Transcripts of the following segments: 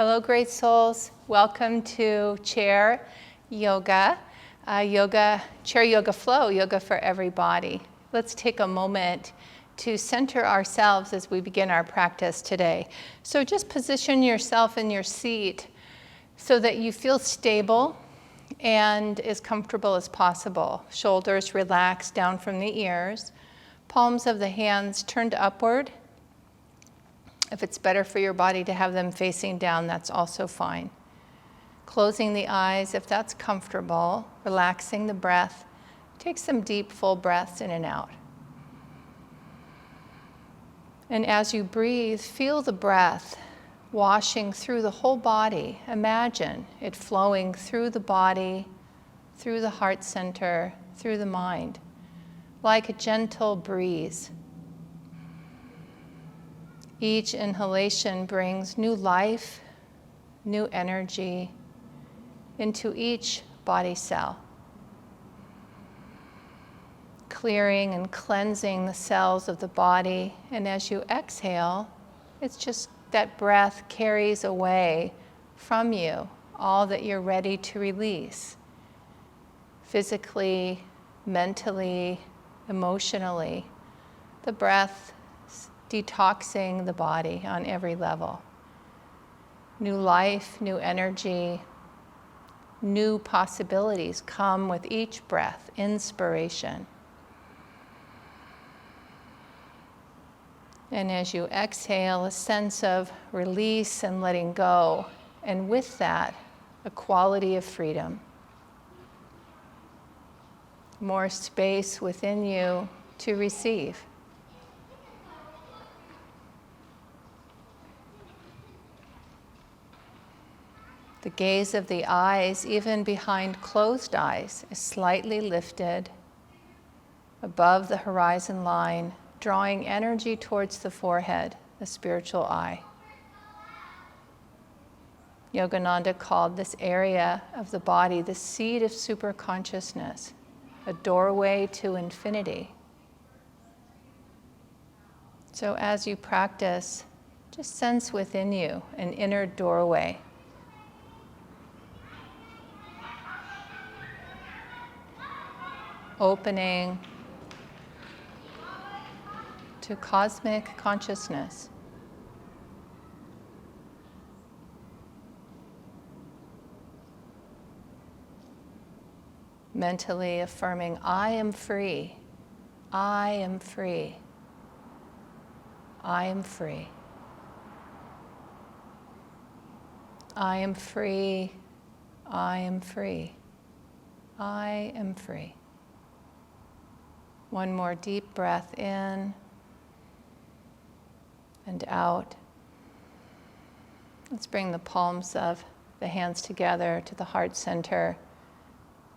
Hello, great souls. Welcome to Chair Yoga, Chair Yoga Flow, Yoga for Everybody. Let's take a moment to center ourselves as we begin our practice today. So just position yourself in your seat so that you feel stable and as comfortable as possible. Shoulders relaxed down from the ears, palms of the hands turned upward. If it's better for your body to have them facing down, that's also fine. Closing the eyes if that's comfortable, relaxing the breath. Take some deep, full breaths in and out. And as you breathe, feel the breath washing through the whole body. Imagine it flowing through the body, through the heart center, through the mind, like a gentle breeze. Each inhalation brings new life, new energy into each body cell, clearing and cleansing the cells of the body. And as you exhale, it's just that breath carries away from you all that you're ready to release, physically, mentally, emotionally. The breath detoxing the body on every level. New life, new energy, new possibilities come with each breath, inspiration. And as you exhale, a sense of release and letting go, and with that, a quality of freedom. More space within you to receive. The gaze of the eyes, even behind closed eyes, is slightly lifted above the horizon line, drawing energy towards the forehead, the spiritual eye. Yogananda called this area of the body the seat of superconsciousness, a doorway to infinity. So as you practice, just sense within you an inner doorway. Opening to cosmic consciousness. Mentally affirming, I am free, I am free, I am free. I am free, I am free, I am free. One more deep breath in and out. Let's bring the palms of the hands together to the heart center,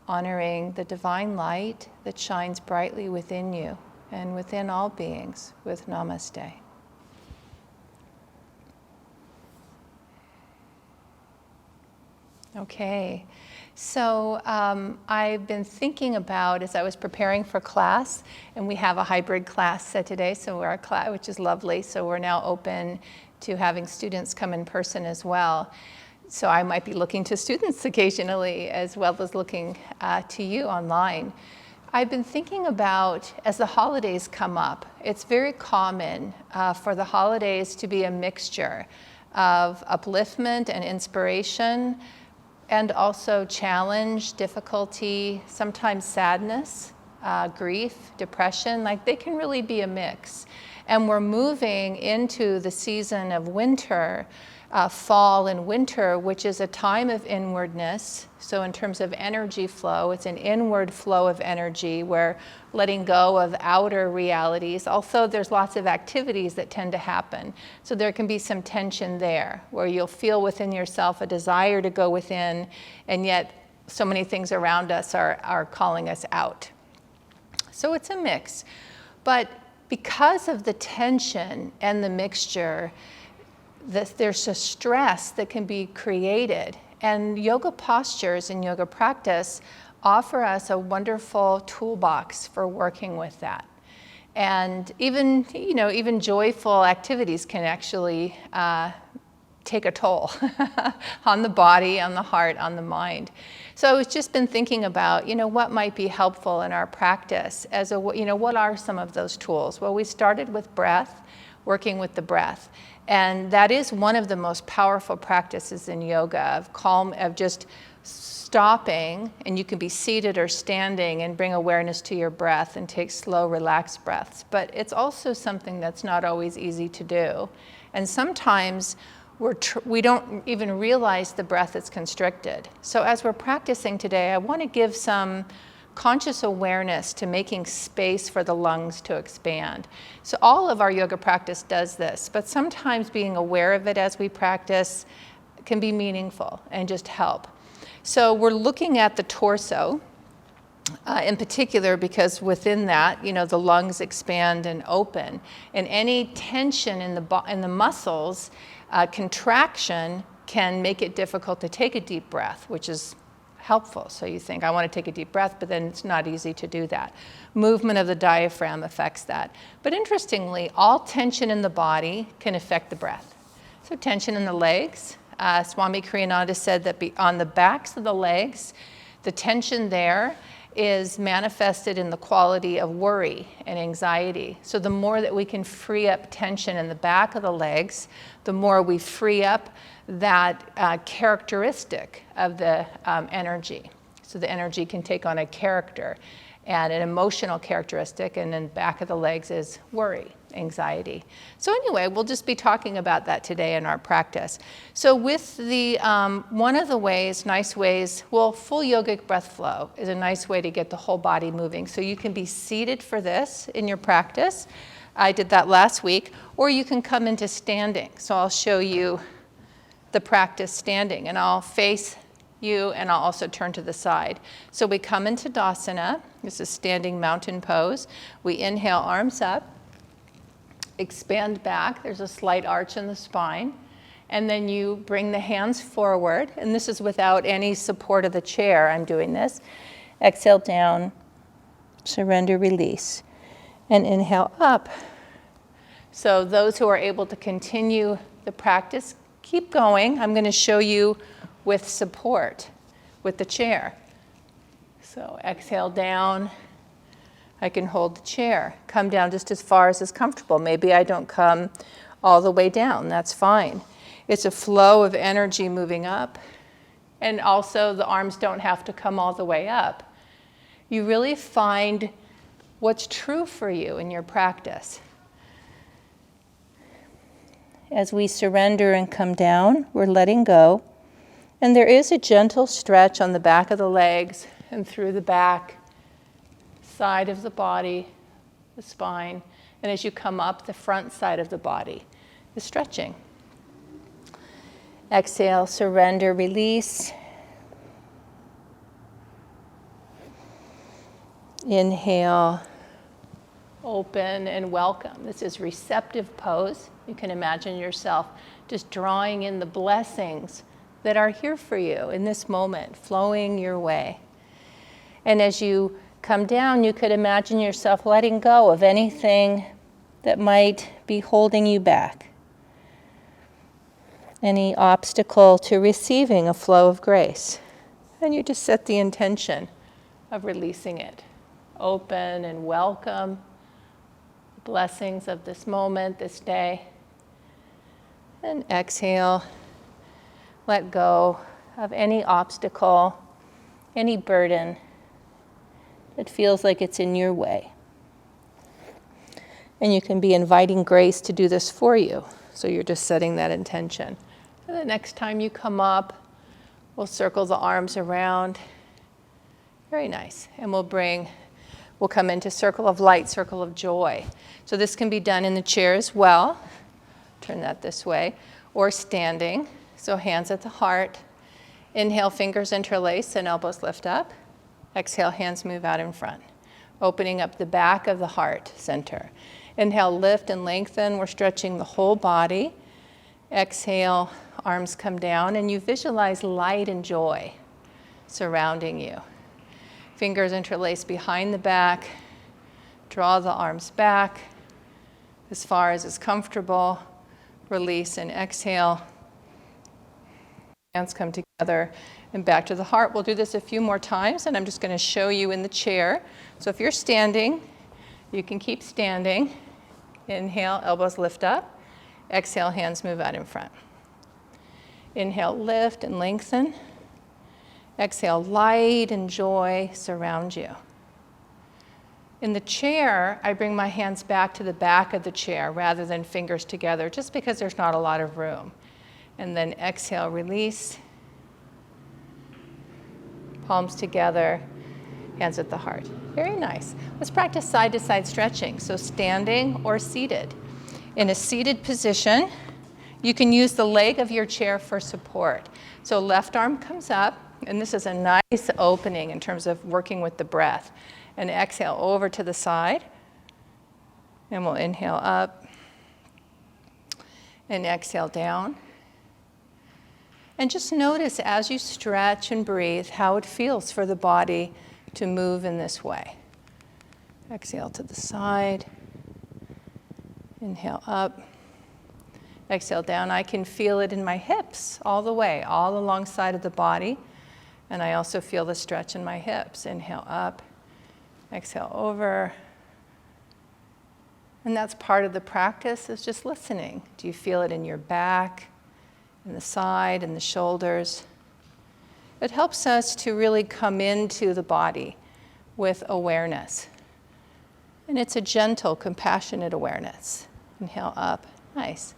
honoring the divine light that shines brightly within you and within all beings with Namaste. Okay. So I've been thinking about, as I was preparing for class, and we have a hybrid class set today, so our class, which is lovely, so we're now open to having students come in person as well. So I might be looking to students occasionally, as well as looking to you online. I've been thinking about, as the holidays come up, it's very common for the holidays to be a mixture of upliftment and inspiration, and also challenge, difficulty, sometimes sadness, grief, depression. Like, they can really be a mix. And we're moving into the season of winter, fall and winter, which is a time of inwardness. So in terms of energy flow, it's an inward flow of energy. We're letting go of outer realities. Also, there's lots of activities that tend to happen. So there can be some tension there, where you'll feel within yourself a desire to go within, and yet so many things around us are calling us out. So it's a mix. But because of the tension and the mixture, there's a stress that can be created. And yoga postures and yoga practice offer us a wonderful toolbox for working with that. And even joyful activities can actually take a toll on the body, on the heart, on the mind. So I've just been thinking about, what might be helpful in our practice what are some of those tools? Well, we started with breath, working with the breath. And that is one of the most powerful practices in yoga, of just stopping, and you can be seated or standing and bring awareness to your breath and take slow, relaxed breaths. But it's also something that's not always easy to do. And sometimes we don't even realize the breath is constricted. So as we're practicing today, I want to give some conscious awareness to making space for the lungs to expand. So all of our yoga practice does this, but sometimes being aware of it as we practice can be meaningful and just help. So we're looking at the torso in particular because within that, the lungs expand and open. And any tension in the muscles, contraction can make it difficult to take a deep breath, which is helpful. So you think, I want to take a deep breath, but then it's not easy to do that. Movement of the diaphragm affects that. But interestingly, all tension in the body can affect the breath. So tension in the legs. Swami Kriyananda said that on the backs of the legs, the tension there is manifested in the quality of worry and anxiety. So the more that we can free up tension in the back of the legs, the more we free up that characteristic of the energy. So the energy can take on a character and an emotional characteristic, and then back of the legs is worry, anxiety. So anyway, we'll just be talking about that today in our practice. So with the, one of the nice ways, full yogic breath flow is a nice way to get the whole body moving. So you can be seated for this in your practice. I did that last week, or you can come into standing. So I'll show you the practice standing, and I'll face you, and I'll also turn to the side. So we come into Dasana. This is standing mountain pose. We inhale, arms up, expand back. There's a slight arch in the spine. And then you bring the hands forward, and this is without any support of the chair. I'm doing this. Exhale down, surrender, release, and inhale up. So those who are able to continue the practice, keep going. I'm going to show you with support, with the chair. So exhale down. I can hold the chair. Come down just as far as is comfortable. Maybe I don't come all the way down. That's fine. It's a flow of energy moving up. And also the arms don't have to come all the way up. You really find what's true for you in your practice. As we surrender and come down, we're letting go. And there is a gentle stretch on the back of the legs and through the back, side of the body, the spine. And as you come up, the front side of the body is stretching. Exhale, surrender, release. Inhale, open and welcome. This is Receptive Pose. You can imagine yourself just drawing in the blessings that are here for you in this moment, flowing your way. And as you come down, you could imagine yourself letting go of anything that might be holding you back. Any obstacle to receiving a flow of grace. And you just set the intention of releasing it. Open and welcome the blessings of this moment, this day. And exhale. Let go of any obstacle, any burden that feels like it's in your way. And you can be inviting grace to do this for you. So you're just setting that intention. And the next time you come up, we'll circle the arms around. Very nice. And we'll come into circle of light, circle of joy. So this can be done in the chair as well. Turn that this way. Or standing. So hands at the heart. Inhale, fingers interlace and elbows lift up. Exhale, hands move out in front. Opening up the back of the heart center. Inhale, lift and lengthen. We're stretching the whole body. Exhale, arms come down, and you visualize light and joy surrounding you. Fingers interlace behind the back. Draw the arms back as far as is comfortable. Release and exhale. Hands come together and back to the heart. We'll do this a few more times, and I'm just going to show you in the chair. So if you're standing, you can keep standing. Inhale, elbows lift up. Exhale, hands move out in front. Inhale, lift and lengthen. Exhale, light and joy surround you. In the chair, I bring my hands back to the back of the chair rather than fingers together, just because there's not a lot of room. And then exhale, release. Palms together, hands at the heart. Very nice. Let's practice side-to-side stretching, so standing or seated. In a seated position, you can use the leg of your chair for support. So left arm comes up, and this is a nice opening in terms of working with the breath. And exhale over to the side, and we'll inhale up, and exhale down. And just notice as you stretch and breathe how it feels for the body to move in this way. Exhale to the side. Inhale up. Exhale down. I can feel it in my hips all the way, all alongside of the body. And I also feel the stretch in my hips. Inhale up. Exhale over. And that's part of the practice, is just listening. Do you feel it in your back? And the side and the shoulders. It helps us to really come into the body with awareness. And it's a gentle, compassionate awareness. Inhale up, nice.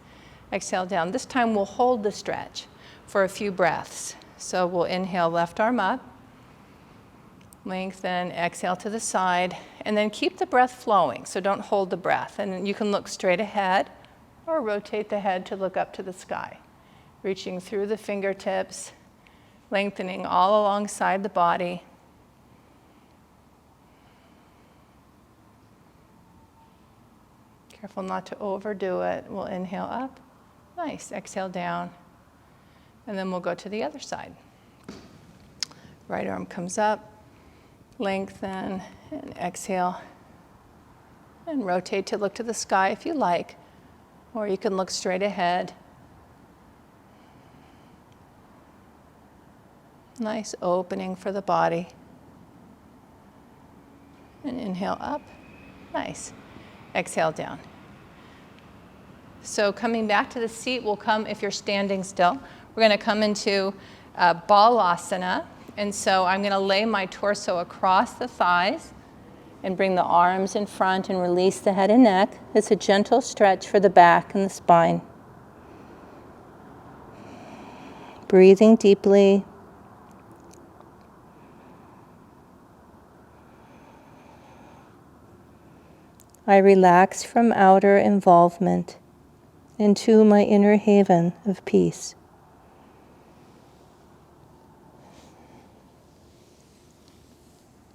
Exhale down. This time we'll hold the stretch for a few breaths. So we'll inhale, left arm up. Lengthen, exhale to the side. And then keep the breath flowing, so don't hold the breath. And you can look straight ahead or rotate the head to look up to the sky. Reaching through the fingertips, lengthening all alongside the body. Careful not to overdo it. We'll inhale up. Nice. Exhale down. And then we'll go to the other side. Right arm comes up. Lengthen and exhale. And rotate to look to the sky if you like. Or you can look straight ahead. Nice opening for the body. And inhale up. Nice. Exhale down. So coming back to the seat, we'll come, if you're standing still, we're going to come into Balasana. And so I'm going to lay my torso across the thighs and bring the arms in front and release the head and neck. It's a gentle stretch for the back and the spine. Breathing deeply. I relax from outer involvement into my inner haven of peace.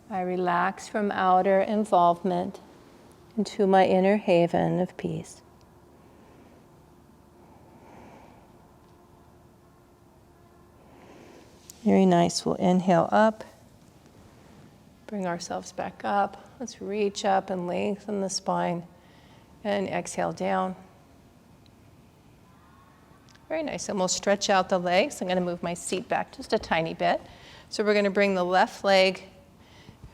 I relax from outer involvement into my inner haven of peace. Very nice. We'll inhale up. Bring ourselves back up. Let's reach up and lengthen the spine. And exhale down. Very nice. And we'll stretch out the legs. I'm going to move my seat back just a tiny bit. So we're going to bring the left leg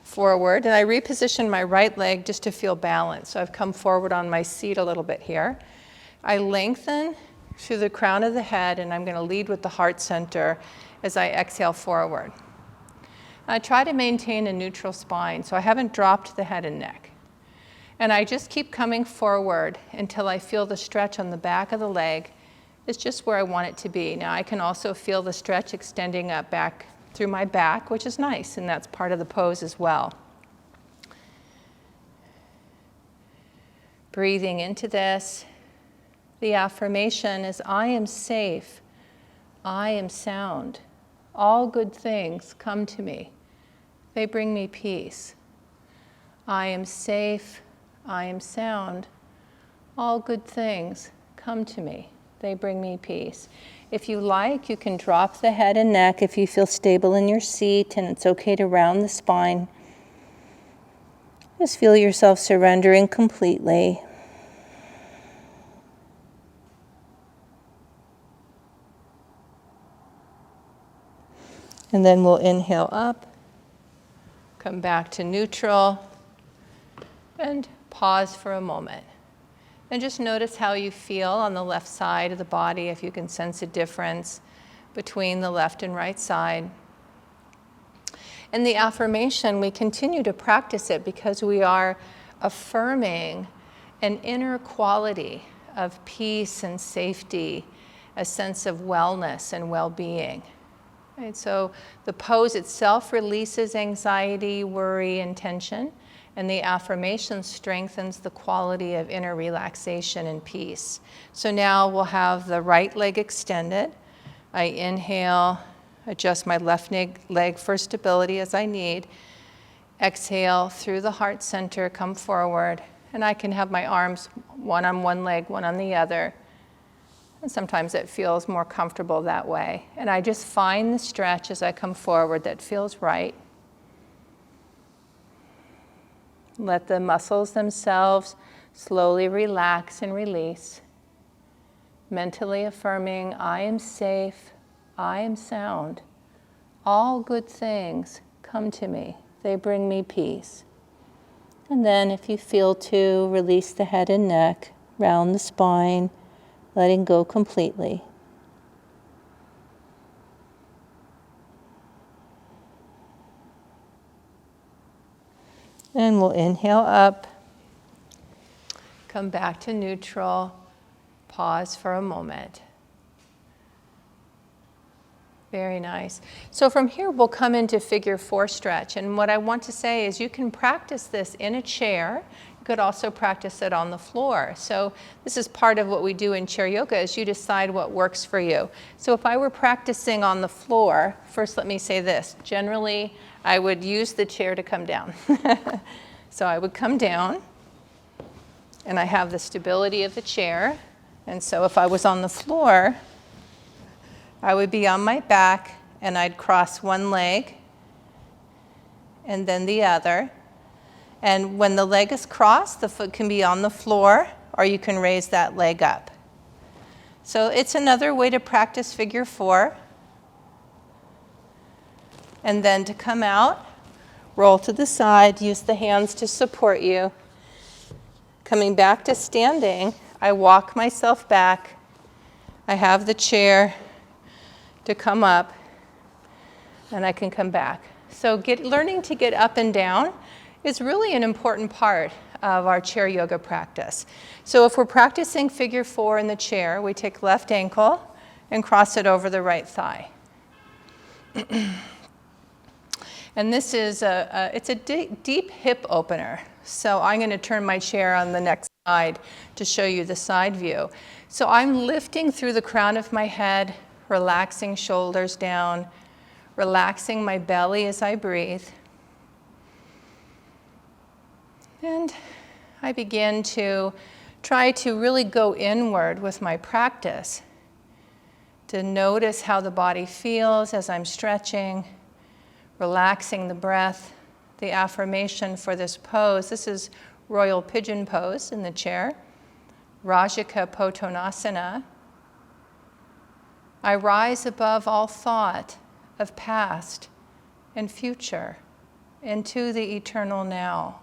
forward. And I reposition my right leg just to feel balanced. So I've come forward on my seat a little bit here. I lengthen through the crown of the head, and I'm going to lead with the heart center as I exhale forward. I try to maintain a neutral spine, so I haven't dropped the head and neck. And I just keep coming forward until I feel the stretch on the back of the leg. It's just where I want it to be. Now I can also feel the stretch extending up back through my back, which is nice, and that's part of the pose as well. Breathing into this. The affirmation is, I am safe, I am sound. All good things come to me. They bring me peace. I am safe, I am sound. All good things come to me. They bring me peace. If you like, you can drop the head and neck if you feel stable in your seat, and it's okay to round the spine. Just feel yourself surrendering completely. And then we'll inhale up, come back to neutral, and pause for a moment. And just notice how you feel on the left side of the body, if you can sense a difference between the left and right side. And the affirmation, we continue to practice it because we are affirming an inner quality of peace and safety, a sense of wellness and well-being. Right? So the pose itself releases anxiety, worry, and tension, and the affirmation strengthens the quality of inner relaxation and peace. So now we'll have the right leg extended. I inhale, adjust my left leg for stability as I need. Exhale through the heart center, come forward. And I can have my arms one on one leg, one on the other. And sometimes it feels more comfortable that way. And I just find the stretch as I come forward that feels right. Let the muscles themselves slowly relax and release. Mentally affirming, I am safe, I am sound. All good things come to me. They bring me peace. And then if you feel to, release the head and neck, round the spine, letting go completely. And we'll inhale up, come back to neutral, pause for a moment. Very nice. So from here, we'll come into figure 4 stretch. And what I want to say is you can practice this in a chair. You could also practice it on the floor. So this is part of what we do in chair yoga is you decide what works for you. So if I were practicing on the floor, first let me say this. Generally, I would use the chair to come down. So I would come down, and I have the stability of the chair. And so if I was on the floor, I would be on my back, and I'd cross one leg, and then the other. And when the leg is crossed, the foot can be on the floor, or you can raise that leg up. So it's another way to practice figure 4. And then to come out, roll to the side, use the hands to support you. Coming back to standing, I walk myself back. I have the chair to come up, and I can come back. So learning to get up and down is really an important part of our chair yoga practice. So if we're practicing figure 4 in the chair, we take left ankle and cross it over the right thigh. And this is it's a deep hip opener. So I'm going to turn my chair on the next side to show you the side view. So I'm lifting through the crown of my head, relaxing shoulders down, relaxing my belly as I breathe. And I begin to try to really go inward with my practice, to notice how the body feels as I'm stretching, relaxing the breath. The affirmation for this pose, this is Royal Pigeon pose in the chair, Rajika Pottanasana. I rise above all thought of past and future into the eternal now.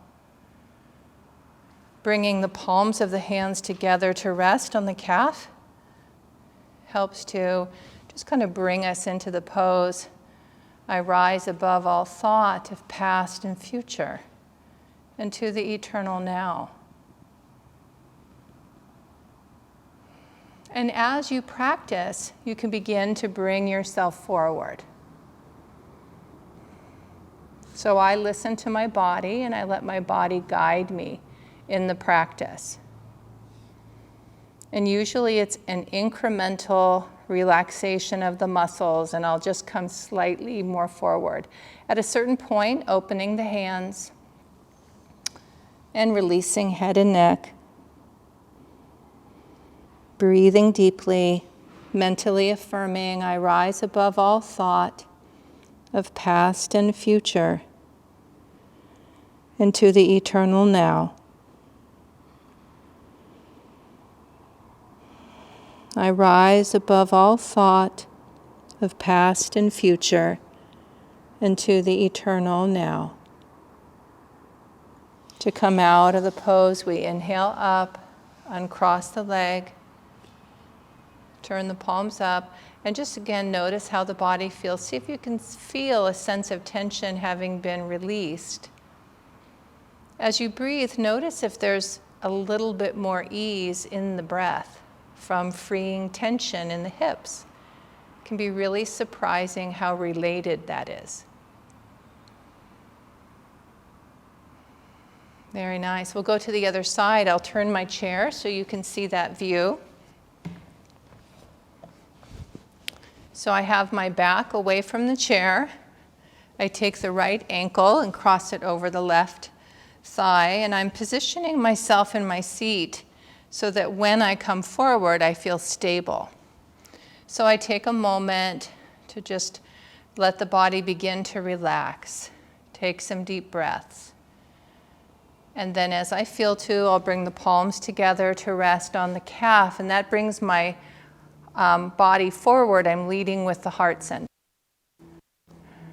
Bringing the palms of the hands together to rest on the calf helps to just kind of bring us into the pose. I rise above all thought of past and future into the eternal now. And as you practice, you can begin to bring yourself forward. So I listen to my body and I let my body guide me in the practice. And usually it's an incremental relaxation of the muscles, and I'll just come slightly more forward. At a certain point, opening the hands and releasing head and neck. Breathing deeply, mentally affirming, I rise above all thought of past and future into the eternal now. I rise above all thought of past and future into the eternal now. To come out of the pose, we inhale up, uncross the leg, turn the palms up, and just again notice how the body feels. See if you can feel a sense of tension having been released. As you breathe, notice if there's a little bit more ease in the breath from freeing tension in the hips. It can be really surprising how related that is. Very nice. We'll go to the other side. I'll turn my chair so you can see that view. So I have my back away from the chair. I take the right ankle and cross it over the left thigh, and I'm positioning myself in my seat so that when I come forward, I feel stable. So I take a moment to just let the body begin to relax. Take some deep breaths. And then as I feel to, I'll bring the palms together to rest on the calf, and that brings my body forward. I'm leading with the heart center.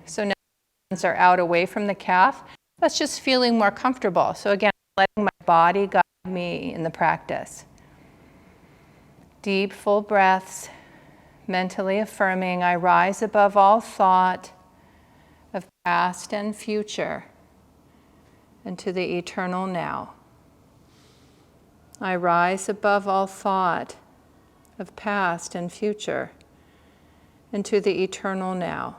So now the hands are out away from the calf. That's just feeling more comfortable. So again, letting my body guide me in the practice. Deep, full breaths, mentally affirming, I rise above all thought of past and future into the eternal now. I rise above all thought of past and future into the eternal now.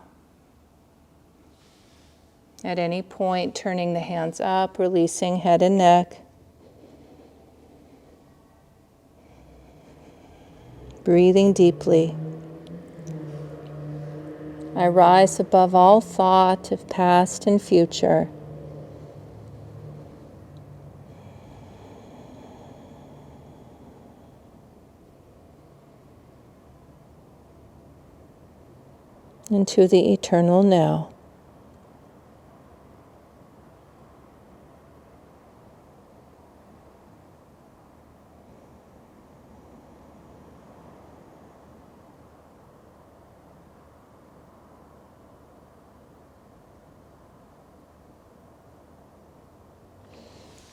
At any point, turning the hands up, releasing head and neck. Breathing deeply. I rise above all thought of past and future. Into the eternal now.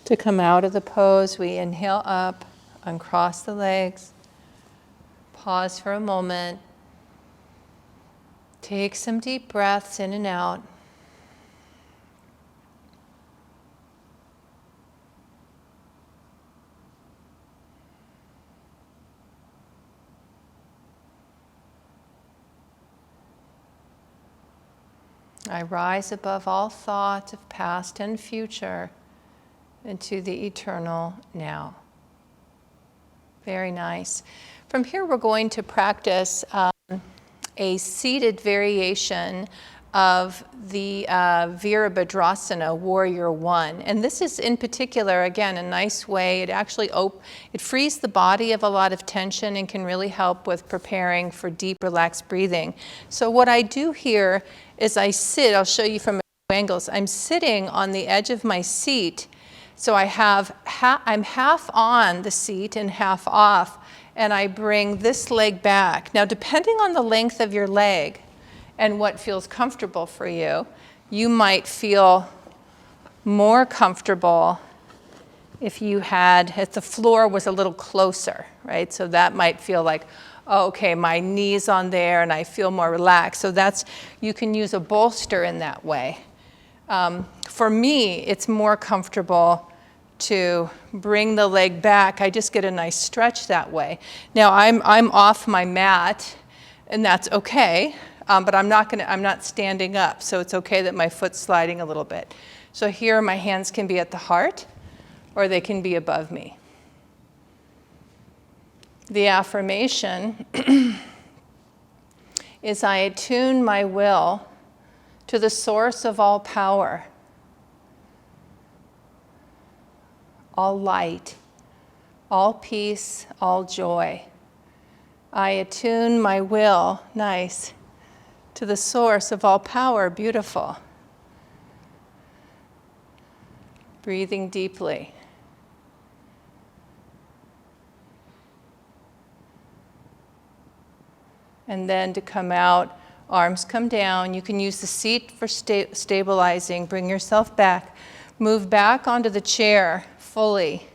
To come out of the pose, we inhale up, uncross the legs, pause for a moment. Take some deep breaths in and out. I rise above all thought of past and future into the eternal now. Very nice. From here, we're going to practice a seated variation of the Virabhadrasana, Warrior One. And this is in particular, again, a nice way. It actually it frees the body of a lot of tension and can really help with preparing for deep, relaxed breathing. So what I do here is I sit, I'll show you from a few angles. I'm sitting on the edge of my seat. So I'm half on the seat and half off, and I bring this leg back. Now, depending on the length of your leg and what feels comfortable for you, you might feel more comfortable if the floor was a little closer, right? So that might feel like, oh, okay, my knee's on there and I feel more relaxed. So you can use a bolster in that way. For me, it's more comfortable to bring the leg back. I just get a nice stretch that way. Now I'm off my mat, and that's okay, but I'm not standing up, so it's okay that my foot's sliding a little bit. So here my hands can be at the heart, or they can be above me. The affirmation is I attune my will to the source of all power, all light, all peace, all joy. I attune my will, nice, to the source of all power, beautiful. Breathing deeply. And then to come out Arms come down. You can use the seat for stabilizing. Bring yourself back. Move back onto the chair fully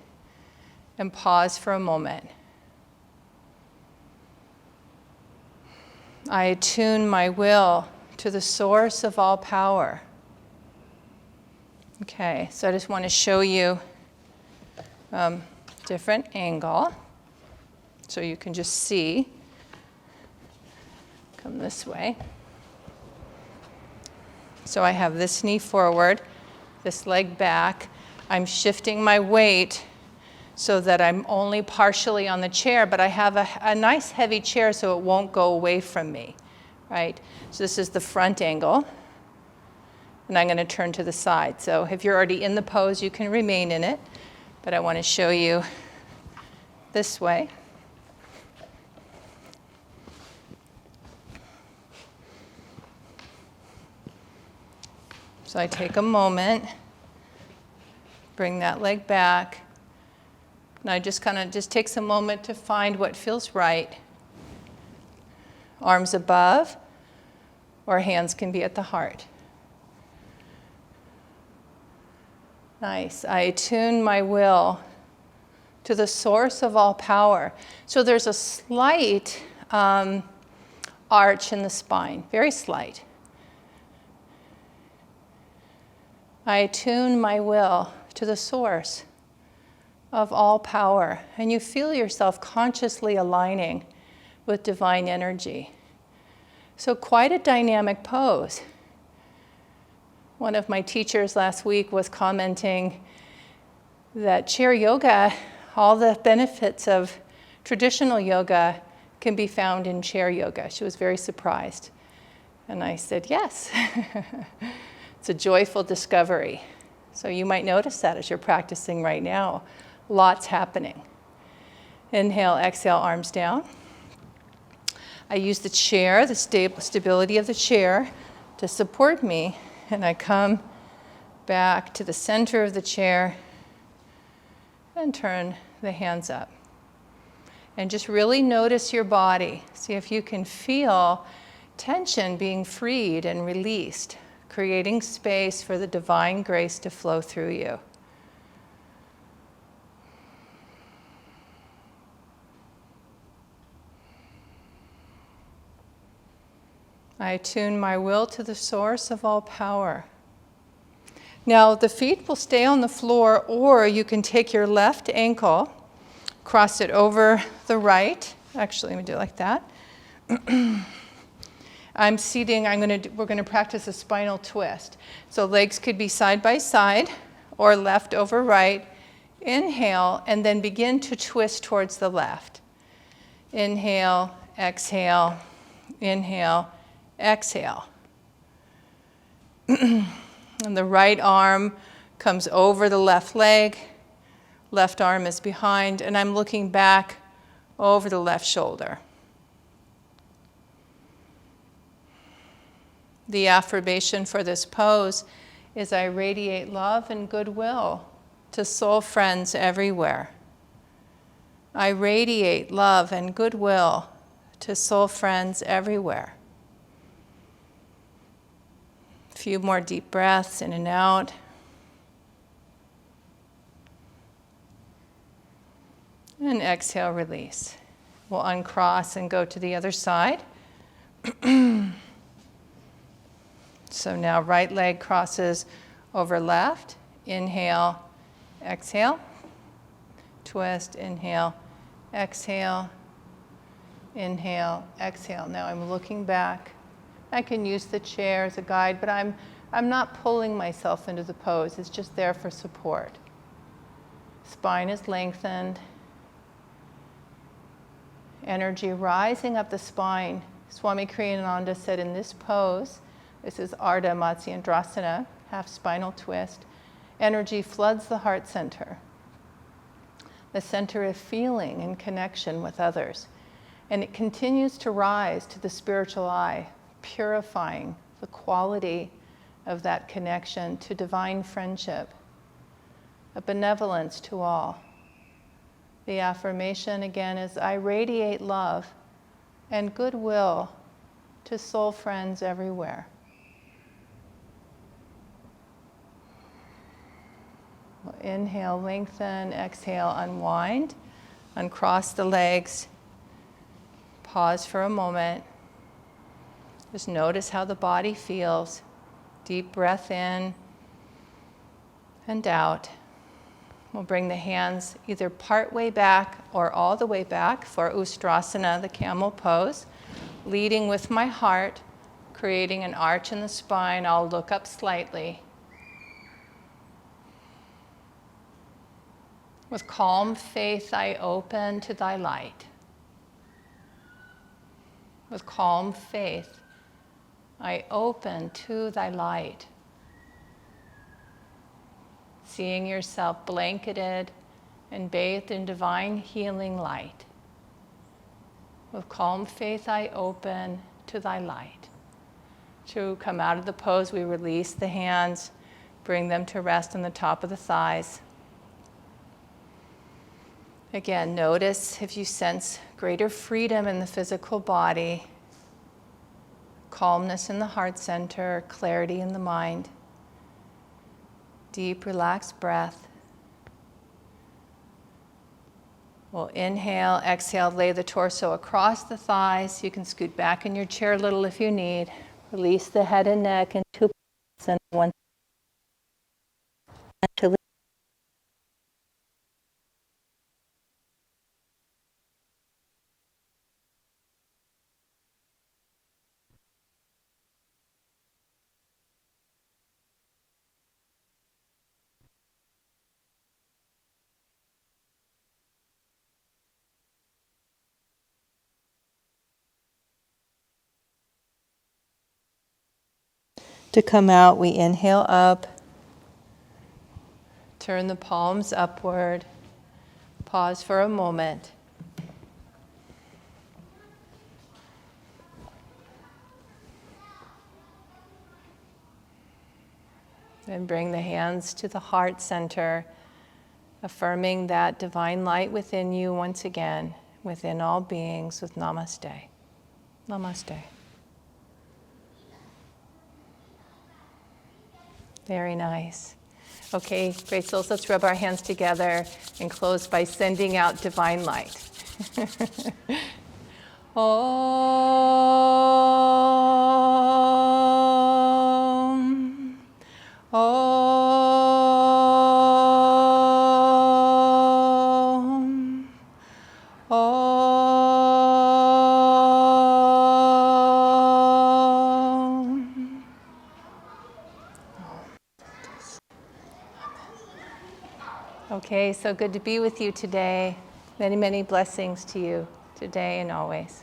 and pause for a moment. I attune my will to the source of all power. Okay, so I just want to show you different angle so you can just see. Come this way. So I have this knee forward, this leg back. I'm shifting my weight so that I'm only partially on the chair, but I have a nice heavy chair so it won't go away from me, right? So this is the front angle, and I'm going to turn to the side. So if you're already in the pose, you can remain in it, but I want to show you this way. So I take a moment, bring that leg back, and I just takes a moment to find what feels right. Arms above, or hands can be at the heart. Nice. I attune my will to the source of all power. So there's a slight arch in the spine, very slight. I attune my will to the source of all power, and you feel yourself consciously aligning with divine energy. So quite a dynamic pose. One of my teachers last week was commenting that chair yoga, all the benefits of traditional yoga can be found in chair yoga. She was very surprised. And I said, yes. It's a joyful discovery. So you might notice that as you're practicing right now. Lots happening. Inhale, exhale, arms down. I use the chair, the stability of the chair, to support me, and I come back to the center of the chair and turn the hands up. And just really notice your body. See if you can feel tension being freed and released, creating space for the divine grace to flow through you. I attune my will to the source of all power. Now, the feet will stay on the floor, or you can take your left ankle, cross it over the right. Actually, let me do it like that. I'm seating, we're going to practice a spinal twist. So legs could be side by side or left over right. Inhale, and then begin to twist towards the left. Inhale, exhale, inhale, exhale. And the right arm comes over the left leg. Left arm is behind, and I'm looking back over the left shoulder. The affirmation for this pose is I radiate love and goodwill to soul friends everywhere. I radiate love and goodwill to soul friends everywhere. A few more deep breaths in and out. And exhale, release. We'll uncross and go to the other side. So now right leg crosses over left. Inhale, exhale. Twist, inhale, exhale. Inhale, exhale. Now I'm looking back. I can use the chair as a guide, but I'm not pulling myself into the pose. It's just there for support. Spine is lengthened. Energy rising up the spine. Swami Kriyananda said in this pose, this is Ardha Matsyendrasana, half spinal twist, energy floods the heart center, the center of feeling and connection with others. And it continues to rise to the spiritual eye, purifying the quality of that connection to divine friendship, a benevolence to all. The affirmation again is I radiate love and goodwill to soul friends everywhere. We'll inhale, lengthen, exhale, unwind, uncross the legs, pause for a moment. Just notice how the body feels. Deep breath in and out. We'll bring the hands either part way back or all the way back for Ustrasana, the camel pose. Leading with my heart, creating an arch in the spine. I'll look up slightly. With calm faith, I open to thy light. With calm faith, I open to thy light. Seeing yourself blanketed and bathed in divine healing light. With calm faith, I open to thy light. To come out of the pose, we release the hands, bring them to rest on the top of the thighs. Again, notice if you sense greater freedom in the physical body, calmness in the heart center, clarity in the mind. Deep, relaxed breath. We'll inhale, exhale, lay the torso across the thighs. You can scoot back in your chair a little if you need. Release the head and neck in two places and one. To come out, we inhale up, turn the palms upward, pause for a moment. Then bring the hands to the heart center, affirming that divine light within you once again, within all beings, with Namaste. Namaste. Very nice. Okay, great souls, let's rub our hands together and close by sending out divine light. Om. Om. Om. Okay, so good to be with you today. Many, many blessings to you today and always.